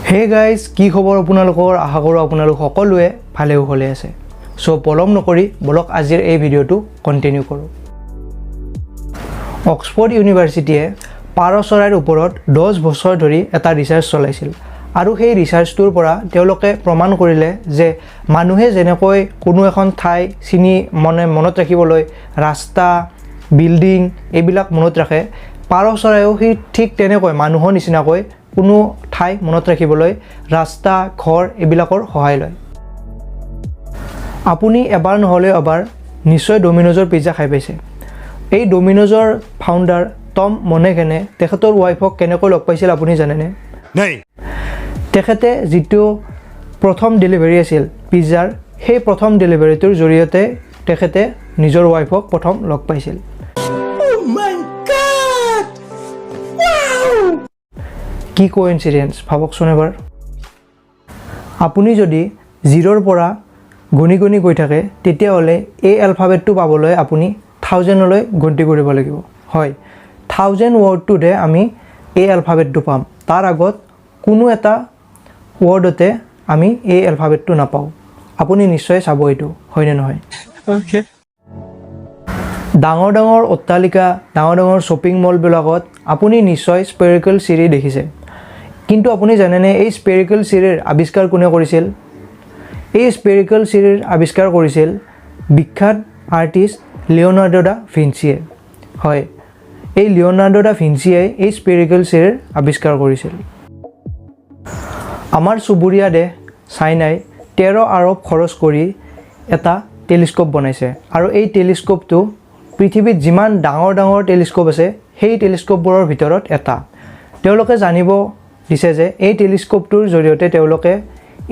Hey guys, কি খবৰ আপোনালোকৰ? আশা কৰোঁ আপোনালোক সকলোৱে ভালে কুশলে আছে। সো পলম নকৰি বলক আজিৰ এই ভিডিঅ'টো কণ্টিনিউ কৰোঁ। অক্সফৰ্ড ইউনিভাৰ্চিটিয়ে পাৰ চৰাইৰ ওপৰত 10 বছৰ ধৰি এটা ৰিচাৰ্চ চলাইছিল আৰু সেই ৰিচাৰ্চটোৰ পৰা তেওঁলোকে প্ৰমাণ কৰিলে যে মানুহে যেনেকৈ কোনো এখন ঠাই চিনি মনত ৰাখিবলৈ ৰাস্তা, বিল্ডিং এইবিলাক মনত ৰাখে, পাৰ চৰাইও সেই ঠিক তেনেকৈ মানুহৰ নিচিনাকৈ কোনো ঠাই মনত ৰাখিবলৈ ৰাস্তা, ঘৰ এইবিলাকৰ সহায় লয়। আপুনি এবাৰ নহ'লে এবাৰ নিশ্চয় ডমিনজৰ পিজ্জা খাই পাইছে। এই ডমিনজৰ ফাউণ্ডাৰ টম মনেগেনে তেখেতৰ ৱাইফক কেনেকৈ লগ পাইছিল আপুনি জানেনে? তেখেতে যিটো প্ৰথম ডেলিভাৰী আছিল পিজ্জাৰ, সেই প্ৰথম ডেলিভাৰীটোৰ জৰিয়তে তেখেতে নিজৰ ৱাইফক প্ৰথম লগ পাইছিল। কি কোইনচিডেন্স ভাবকচোন এবাৰ। আপুনি যদি 0ৰ পৰা গণি গণি গৈ থাকে তেতিয়াহ'লে এই এলফাবেটটো পাবলৈ আপুনি 1000লৈ গন্তি কৰিব লাগিব। হয়, 1000 ৱৰ্ডটোতে আমি এই এলফাবেটটো পাম। তাৰ আগত কোনো এটা ৱৰ্ডতে আমি এই এলফাবেটটো নাপাওঁ। আপুনি নিশ্চয় চাব এইটো, হয়নে নহয়? ডাঙৰ ডাঙৰ অট্টালিকা, ডাঙৰ ডাঙৰ শ্বপিং মলবিলাকত আপুনি নিশ্চয় স্পেৰিকেল চিৰি দেখিছে। কিন্তু আপুনি জানেনে এই স্পেৰিকেল চিৰিৰ আৱিষ্কাৰ কোনে কৰিছিল? এই স্পেৰিকেল চিৰিৰ আৱিষ্কাৰ কৰিছিল বিখ্যাত আৰ্টিষ্ট লিঅ'নাৰ্ডো দা ভিঞ্চিয়ে। হয়, এই লিঅ'নাৰ্ডো দা ভিঞ্চিয়ে এই স্পেৰিকেল চিৰিৰ আৱিষ্কাৰ কৰিছিল। আমাৰ চুবুৰীয়া দেশ চাইনাই 13 আৰব খৰচ কৰি এটা টেলিস্কোপ বনাইছে আৰু এই টেলিস্কোপটো পৃথিৱীত যিমান ডাঙৰ ডাঙৰ টেলিস্কোপ আছে সেই টেলিস্কোপবোৰৰ ভিতৰত এটা। তেওঁলোকে জানিব দিছে যে এই টেলিস্কোপটোৰ জৰিয়তে তেওঁলোকে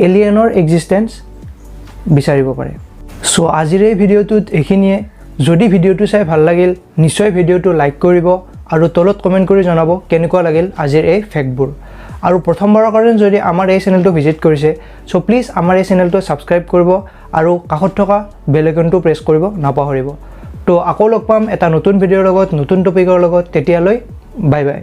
এলিয়েনৰ এক্সিষ্টেঞ্চ বিচাৰিব পাৰে। সো আজিৰ এই ভিডিঅ'টোত এইখিনিয়ে। যদি ভিডিঅ'টো চাই ভাল লাগিল নিশ্চয় ভিডিঅ'টো লাইক কৰিব আৰু তলত কমেণ্ট কৰি জনাব কেনেকুৱা লাগিল আজিৰ এই ফেক্টবোৰ। আৰু প্ৰথমবাৰৰ কাৰণে যদি আমাৰ এই চেনেলটো ভিজিট কৰিছে সো প্লিজ আমাৰ এই চেনেলটো ছাবস্ক্ৰাইব কৰিব আৰু কাষত থকা বেল আইকনটো প্ৰেছ কৰিব নাপাহৰিব। তো আকৌ লগ পাম এটা নতুন ভিডিঅ'ৰ লগত, নতুন টপিকৰ লগত। তেতিয়ালৈ বাই বাই।